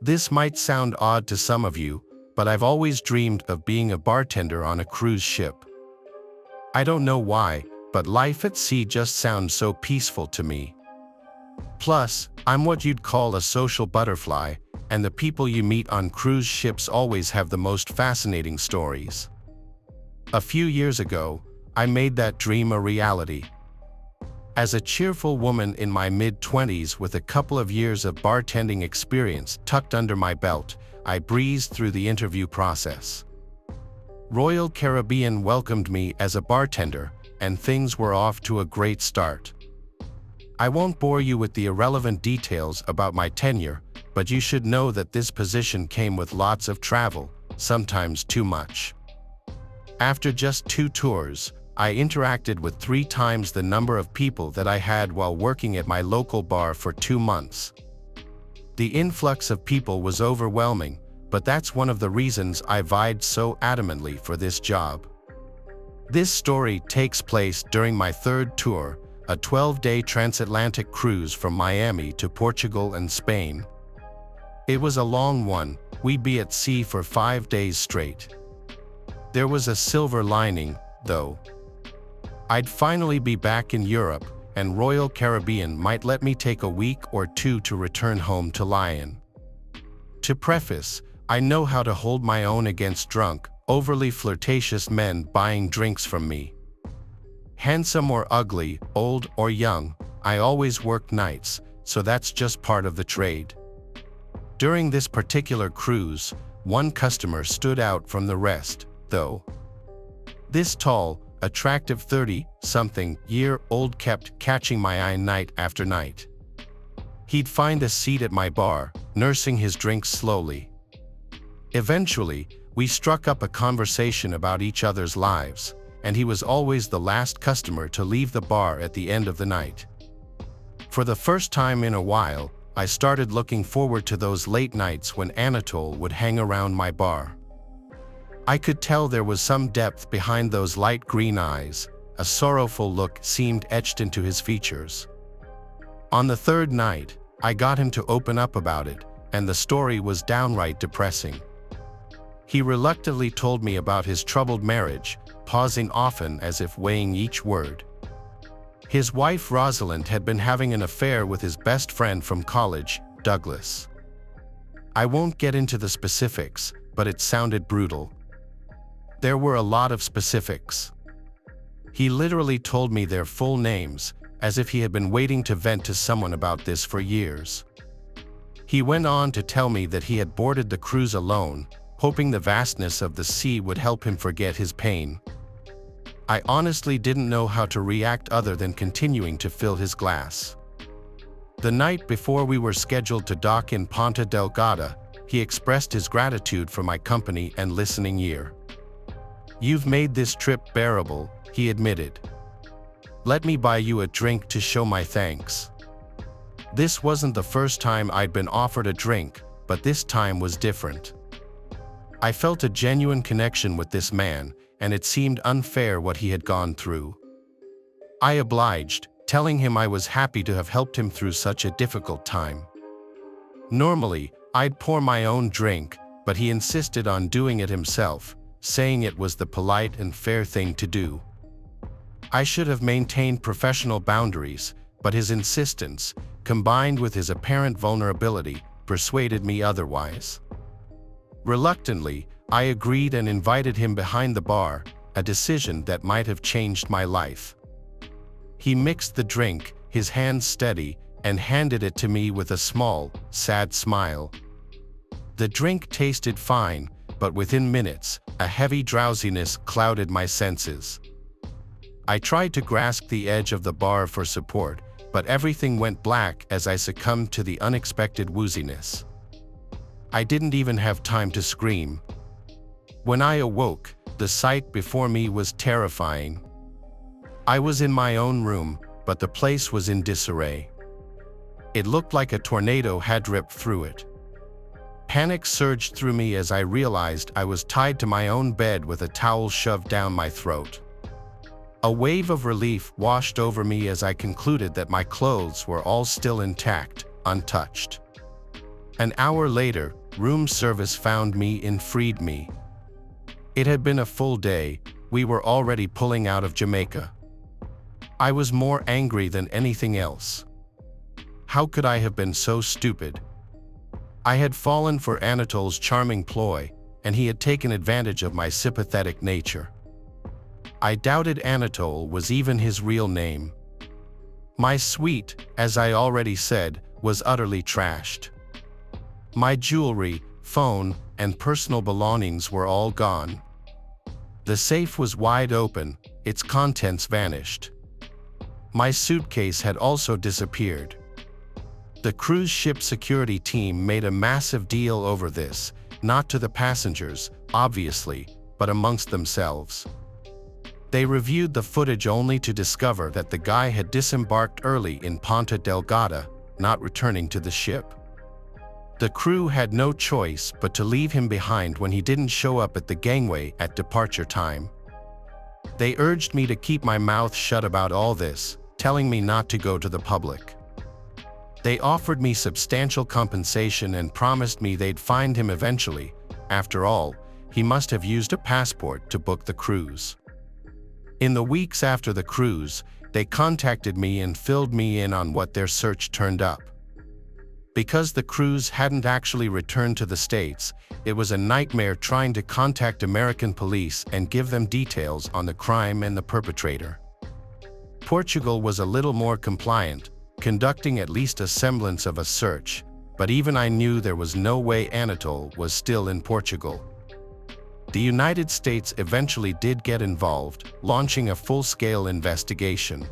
This might sound odd to some of you, but I've always dreamed of being a bartender on a cruise ship. I don't know why, but life at sea just sounds so peaceful to me. Plus, I'm what you'd call a social butterfly, and the people you meet on cruise ships always have the most fascinating stories. A few years ago, I made that dream a reality. As a cheerful woman in my mid-20s with a couple of years of bartending experience tucked under my belt, I breezed through the interview process. Royal Caribbean welcomed me as a bartender, and things were off to a great start. I won't bore you with the irrelevant details about my tenure, but you should know that this position came with lots of travel, sometimes too much. After just 2 tours, I interacted with 3 times the number of people that I had while working at my local bar for 2 months. The influx of people was overwhelming, but that's one of the reasons I vied so adamantly for this job. This story takes place during my 3rd tour, a 12-day transatlantic cruise from Miami to Portugal and Spain. It was a long one. We'd be at sea for 5 days straight. There was a silver lining, though. I'd finally be back in Europe, and Royal Caribbean might let me take a week or 2 to return home to Lyon. To preface, I know how to hold my own against drunk, overly flirtatious men buying drinks from me. Handsome or ugly, old or young, I always work nights, so that's just part of the trade. During this particular cruise, one customer stood out from the rest, though. This tall, attractive 30-something-year-old kept catching my eye night after night. He'd find a seat at my bar, nursing his drinks slowly. Eventually, we struck up a conversation about each other's lives, and he was always the last customer to leave the bar at the end of the night. For the first time in a while, I started looking forward to those late nights when Anatole would hang around my bar. I could tell there was some depth behind those light green eyes. A sorrowful look seemed etched into his features. On the 3rd night, I got him to open up about it, and the story was downright depressing. He reluctantly told me about his troubled marriage, pausing often as if weighing each word. His wife Rosalind had been having an affair with his best friend from college, Douglas. I won't get into the specifics, but it sounded brutal. There were a lot of specifics. He literally told me their full names, as if he had been waiting to vent to someone about this for years. He went on to tell me that he had boarded the cruise alone, hoping the vastness of the sea would help him forget his pain. I honestly didn't know how to react other than continuing to fill his glass. The night before we were scheduled to dock in Ponta Delgada, he expressed his gratitude for my company and listening ear. "You've made this trip bearable," he admitted. "Let me buy you a drink to show my thanks." This wasn't the first time I'd been offered a drink, but this time was different. I felt a genuine connection with this man, and it seemed unfair what he had gone through. I obliged, telling him I was happy to have helped him through such a difficult time. Normally, I'd pour my own drink, but he insisted on doing it himself, saying it was the polite and fair thing to do. I should have maintained professional boundaries, but his insistence, combined with his apparent vulnerability, persuaded me otherwise. Reluctantly, I agreed and invited him behind the bar, a decision that might have changed my life. He mixed the drink, his hands steady, and handed it to me with a small, sad smile. The drink tasted fine, but within minutes, a heavy drowsiness clouded my senses. I tried to grasp the edge of the bar for support, but everything went black as I succumbed to the unexpected wooziness. I didn't even have time to scream. When I awoke, the sight before me was terrifying. I was in my own room, but the place was in disarray. It looked like a tornado had ripped through it. Panic surged through me as I realized I was tied to my own bed with a towel shoved down my throat. A wave of relief washed over me as I concluded that my clothes were all still intact, untouched. An hour later, room service found me and freed me. It had been a full day. We were already pulling out of Jamaica. I was more angry than anything else. How could I have been so stupid? I had fallen for Anatol's charming ploy, and he had taken advantage of my sympathetic nature. I doubted Anatol was even his real name. My suite, as I already said, was utterly trashed. My jewelry, phone, and personal belongings were all gone. The safe was wide open, its contents vanished. My suitcase had also disappeared. The cruise ship security team made a massive deal over this, not to the passengers, obviously, but amongst themselves. They reviewed the footage only to discover that the guy had disembarked early in Ponta Delgada, not returning to the ship. The crew had no choice but to leave him behind when he didn't show up at the gangway at departure time. They urged me to keep my mouth shut about all this, telling me not to go to the public. They offered me substantial compensation and promised me they'd find him eventually. After all, he must have used a passport to book the cruise. In the weeks after the cruise, they contacted me and filled me in on what their search turned up. Because the cruise hadn't actually returned to the States, it was a nightmare trying to contact American police and give them details on the crime and the perpetrator. Portugal was a little more compliant, conducting at least a semblance of a search, but even I knew there was no way Anatol was still in Portugal. The United States eventually did get involved, launching a full-scale investigation.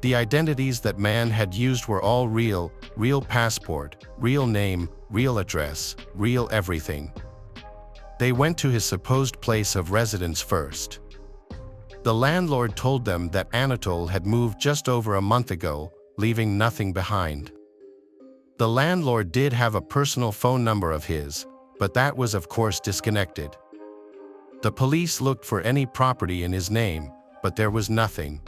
The identities that man had used were all real passport, real name, real address, real everything. They went to his supposed place of residence first. The landlord told them that Anatol had moved just over a month ago, leaving nothing behind. The landlord did have a personal phone number of his, but that was of course disconnected. The police looked for any property in his name, but there was nothing.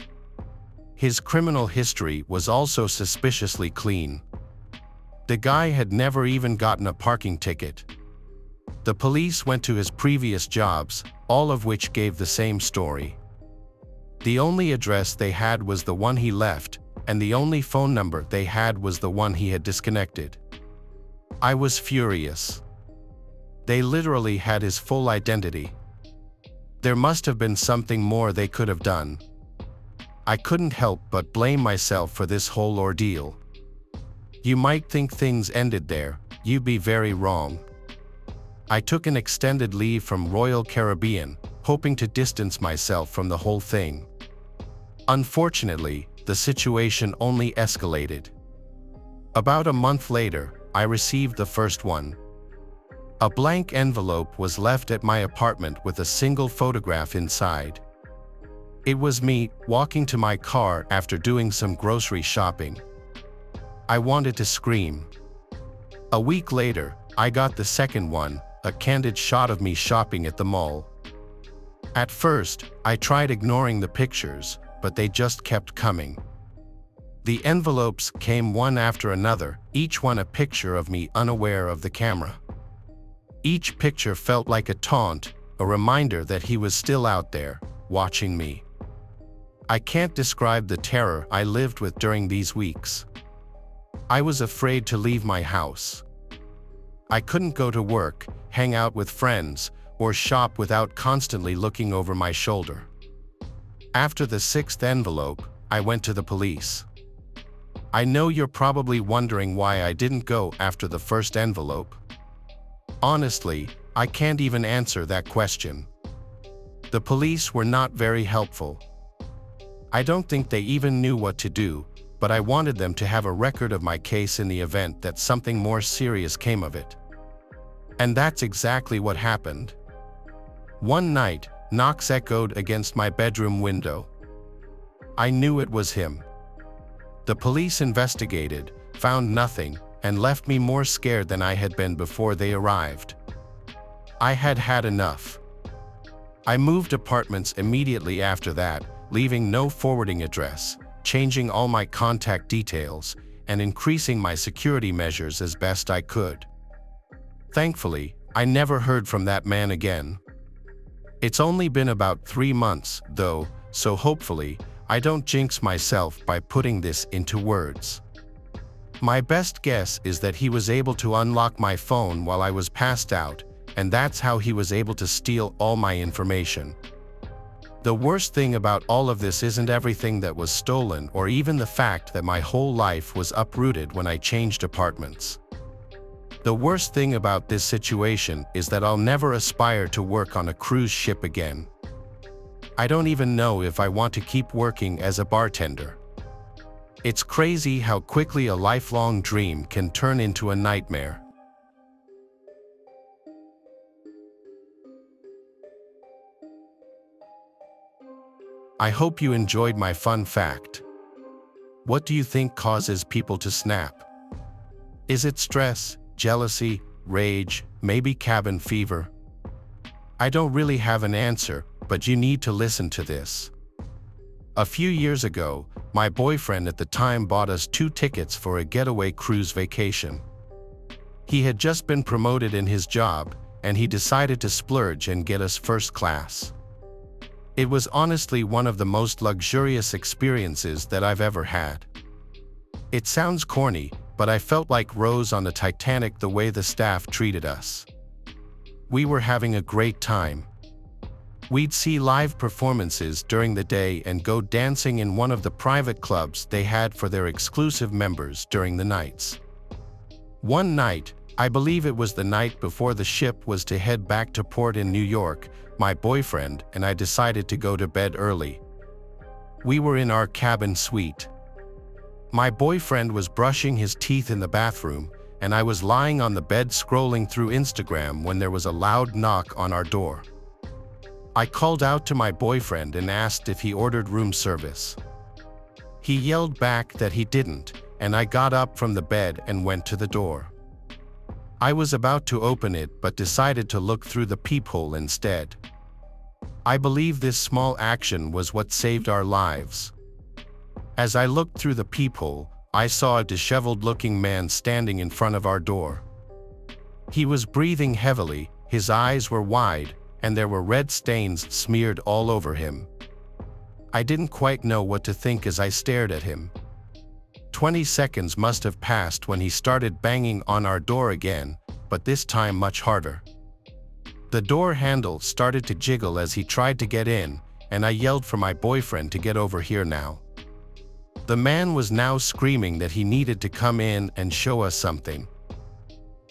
His criminal history was also suspiciously clean. The guy had never even gotten a parking ticket. The police went to his previous jobs, all of which gave the same story. The only address they had was the one he left, and the only phone number they had was the one he had disconnected. I was furious. They literally had his full identity. There must have been something more they could have done. I couldn't help but blame myself for this whole ordeal. You might think things ended there, you'd be very wrong. I took an extended leave from Royal Caribbean, hoping to distance myself from the whole thing. Unfortunately, the situation only escalated. About a month later, I received the first one. A blank envelope was left at my apartment with a single photograph inside. It was me, walking to my car after doing some grocery shopping. I wanted to scream. A week later, I got the second one, a candid shot of me shopping at the mall. At first, I tried ignoring the pictures, but they just kept coming. The envelopes came one after another, each one a picture of me unaware of the camera. Each picture felt like a taunt, a reminder that he was still out there, watching me. I can't describe the terror I lived with during these weeks. I was afraid to leave my house. I couldn't go to work, hang out with friends, or shop without constantly looking over my shoulder. After the sixth envelope, I went to the police. I know you're probably wondering why I didn't go after the first envelope. Honestly, I can't even answer that question. The police were not very helpful. I don't think they even knew what to do, but I wanted them to have a record of my case in the event that something more serious came of it. And that's exactly what happened. One night, knocks echoed against my bedroom window. I knew it was him. The police investigated, found nothing, and left me more scared than I had been before they arrived. I had had enough. I moved apartments immediately after that, leaving no forwarding address, changing all my contact details, and increasing my security measures as best I could. Thankfully, I never heard from that man again. It's only been about 3 months, though, so hopefully, I don't jinx myself by putting this into words. My best guess is that he was able to unlock my phone while I was passed out, and that's how he was able to steal all my information. The worst thing about all of this isn't everything that was stolen or even the fact that my whole life was uprooted when I changed apartments. The worst thing about this situation is that I'll never aspire to work on a cruise ship again. I don't even know if I want to keep working as a bartender. It's crazy how quickly a lifelong dream can turn into a nightmare. I hope you enjoyed my fun fact. What do you think causes people to snap? Is it stress, jealousy, rage, maybe cabin fever? I don't really have an answer, but you need to listen to this. A few years ago, my boyfriend at the time bought us 2 tickets for a getaway cruise vacation. He had just been promoted in his job, and he decided to splurge and get us first class. It was honestly one of the most luxurious experiences that I've ever had. It sounds corny, but I felt like Rose on the Titanic the way the staff treated us. We were having a great time. We'd see live performances during the day and go dancing in one of the private clubs they had for their exclusive members during the nights. One night, I believe it was the night before the ship was to head back to port in New York, my boyfriend and I decided to go to bed early. We were in our cabin suite. My boyfriend was brushing his teeth in the bathroom, and I was lying on the bed scrolling through Instagram when there was a loud knock on our door. I called out to my boyfriend and asked if he ordered room service. He yelled back that he didn't, and I got up from the bed and went to the door. I was about to open it but decided to look through the peephole instead. I believe this small action was what saved our lives. As I looked through the peephole, I saw a disheveled-looking man standing in front of our door. He was breathing heavily, his eyes were wide, and there were red stains smeared all over him. I didn't quite know what to think as I stared at him. 20 seconds must have passed when he started banging on our door again, but this time much harder. The door handle started to jiggle as he tried to get in, and I yelled for my boyfriend to get over here now. The man was now screaming that he needed to come in and show us something.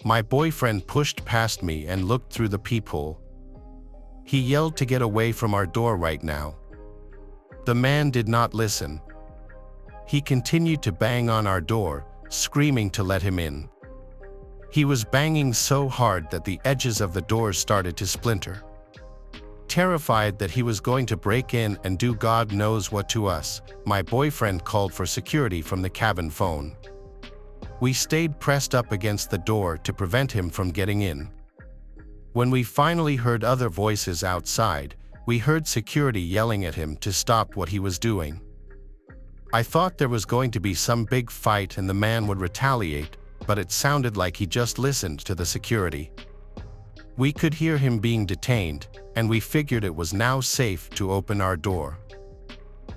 My boyfriend pushed past me and looked through the peephole. He yelled to get away from our door right now. The man did not listen. He continued to bang on our door, screaming to let him in. He was banging so hard that the edges of the doors started to splinter. Terrified that he was going to break in and do God knows what to us, my boyfriend called for security from the cabin phone. We stayed pressed up against the door to prevent him from getting in. When we finally heard other voices outside, we heard security yelling at him to stop what he was doing. I thought there was going to be some big fight and the man would retaliate, but it sounded like he just listened to the security. We could hear him being detained, and we figured it was now safe to open our door.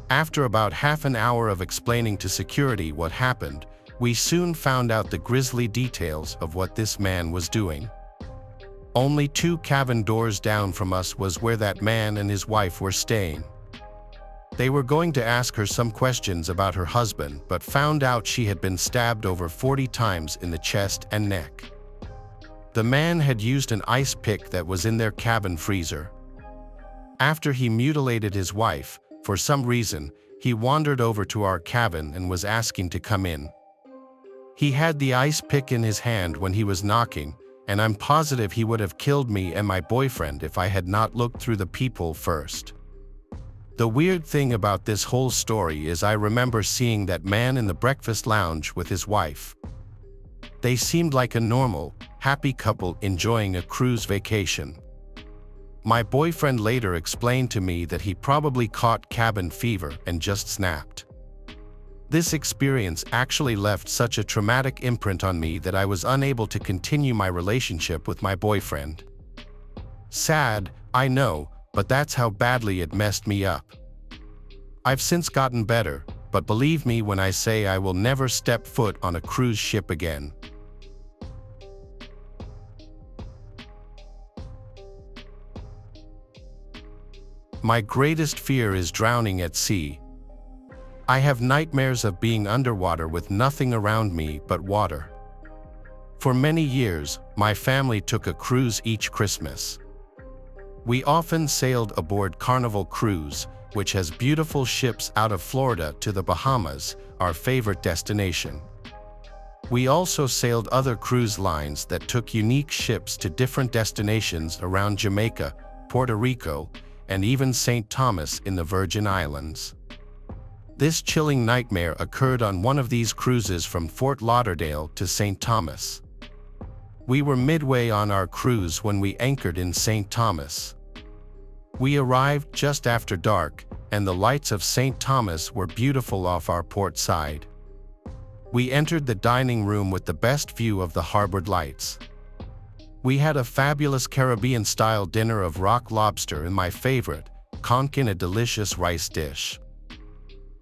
After about half an hour of explaining to security what happened, we soon found out the grisly details of what this man was doing. Only 2 cabin doors down from us was where that man and his wife were staying. They were going to ask her some questions about her husband, but found out she had been stabbed over 40 times in the chest and neck. The man had used an ice pick that was in their cabin freezer. After he mutilated his wife, for some reason, he wandered over to our cabin and was asking to come in. He had the ice pick in his hand when he was knocking, and I'm positive he would have killed me and my boyfriend if I had not looked through the peephole first. The weird thing about this whole story is I remember seeing that man in the breakfast lounge with his wife. They seemed like a normal, happy couple enjoying a cruise vacation. My boyfriend later explained to me that he probably caught cabin fever and just snapped. This experience actually left such a traumatic imprint on me that I was unable to continue my relationship with my boyfriend. Sad, I know, but that's how badly it messed me up. I've since gotten better, but believe me when I say I will never step foot on a cruise ship again. My greatest fear is drowning at sea. I have nightmares of being underwater with nothing around me but water. For many years, my family took a cruise each Christmas. We often sailed aboard Carnival Cruise, which has beautiful ships out of Florida to the Bahamas, our favorite destination. We also sailed other cruise lines that took unique ships to different destinations around Jamaica, Puerto Rico, and even St. Thomas in the Virgin Islands. This chilling nightmare occurred on one of these cruises from Fort Lauderdale to St. Thomas. We were midway on our cruise when we anchored in St. Thomas. We arrived just after dark, and the lights of St. Thomas were beautiful off our port side. We entered the dining room with the best view of the harbored lights. We had a fabulous Caribbean-style dinner of rock lobster and my favorite, conch in a delicious rice dish.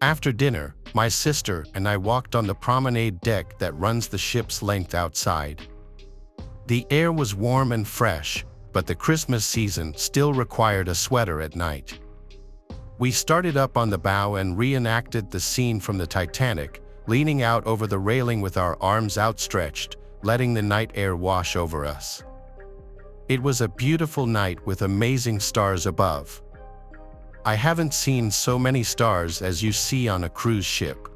After dinner, my sister and I walked on the promenade deck that runs the ship's length outside. The air was warm and fresh, but the Christmas season still required a sweater at night. We started up on the bow and reenacted the scene from the Titanic, leaning out over the railing with our arms outstretched, letting the night air wash over us. It was a beautiful night with amazing stars above. I haven't seen so many stars as you see on a cruise ship.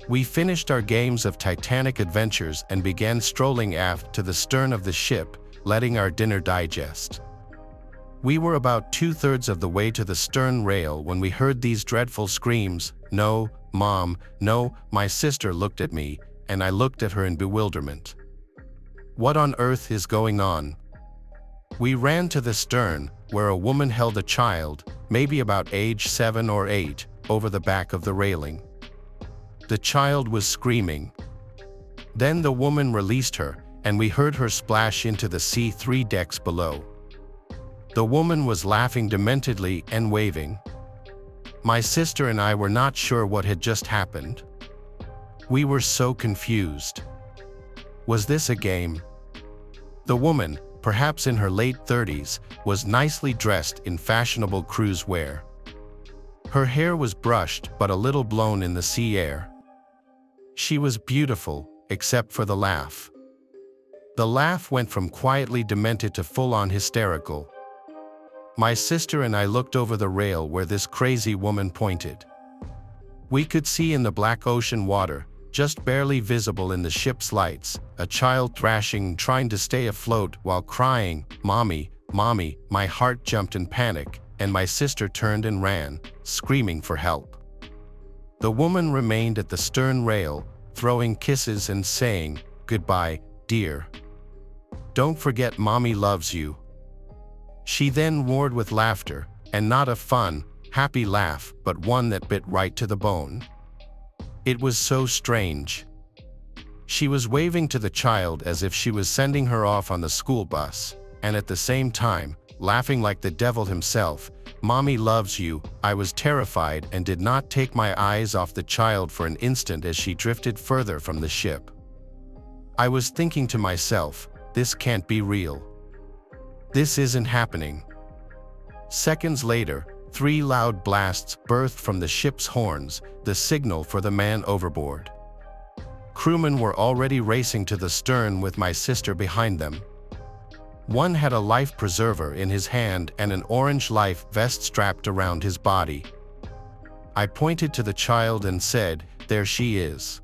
We finished our games of Titanic adventures and began strolling aft to the stern of the ship, letting our dinner digest. We were about 2/3 of the way to the stern rail when we heard these dreadful screams. "No, Mom, no!" My sister looked at me, and I looked at her in bewilderment. What on earth is going on? We ran to the stern, where a woman held a child, maybe about age 7 or 8, over the back of the railing. The child was screaming. Then the woman released her, and we heard her splash into the sea 3 decks below. The woman was laughing dementedly and waving. My sister and I were not sure what had just happened. We were so confused. Was this a game? The woman, perhaps in her late 30s, was nicely dressed in fashionable cruise wear. Her hair was brushed but a little blown in the sea air. She was beautiful, except for the laugh. The laugh went from quietly demented to full-on hysterical. My sister and I looked over the rail where this crazy woman pointed. We could see in the black ocean water, just barely visible in the ship's lights, a child thrashing, trying to stay afloat while crying, "Mommy, Mommy!" My heart jumped in panic, and my sister turned and ran, screaming for help. The woman remained at the stern rail, throwing kisses and saying, "Goodbye, dear. Don't forget Mommy loves you." She then roared with laughter, and not a fun, happy laugh, but one that bit right to the bone. It was so strange. She was waving to the child as if she was sending her off on the school bus, and at the same time, laughing like the devil himself. "Mommy loves you." I was terrified and did not take my eyes off the child for an instant as she drifted further from the ship. I was thinking to myself, this can't be real. This isn't happening. Seconds later, 3 loud blasts burst from the ship's horns, the signal for the man overboard. Crewmen were already racing to the stern with my sister behind them. One had a life preserver in his hand and an orange life vest strapped around his body. I pointed to the child and said, "There she is."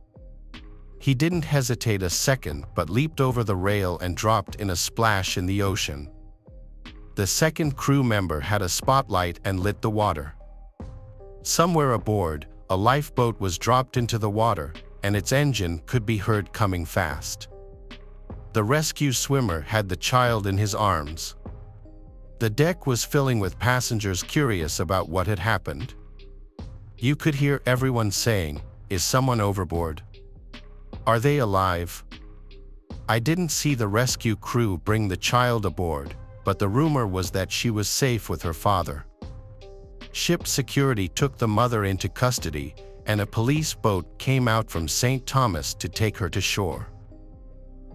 He didn't hesitate a second but leaped over the rail and dropped in a splash in the ocean. The second crew member had a spotlight and lit the water. Somewhere aboard, a lifeboat was dropped into the water, and its engine could be heard coming fast. The rescue swimmer had the child in his arms. The deck was filling with passengers curious about what had happened. You could hear everyone saying, Is someone overboard? Are they alive? I didn't see the rescue crew bring the child aboard, but the rumor was that she was safe with her father. Ship security took the mother into custody, and a police boat came out from St. Thomas to take her to shore.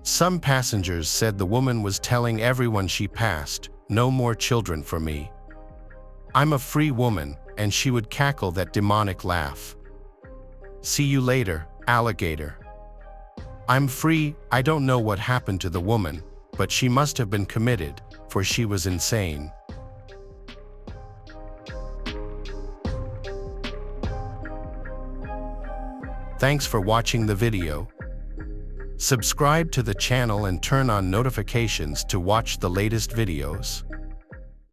Some passengers said the woman was telling everyone she passed, "No more children for me. I'm a free woman," and she would cackle that demonic laugh. "See you later, alligator." I'm free. I don't know what happened to the woman, but she must have been committed, for she was insane. Thanks for watching the video. Subscribe to the channel and turn on notifications to watch the latest videos.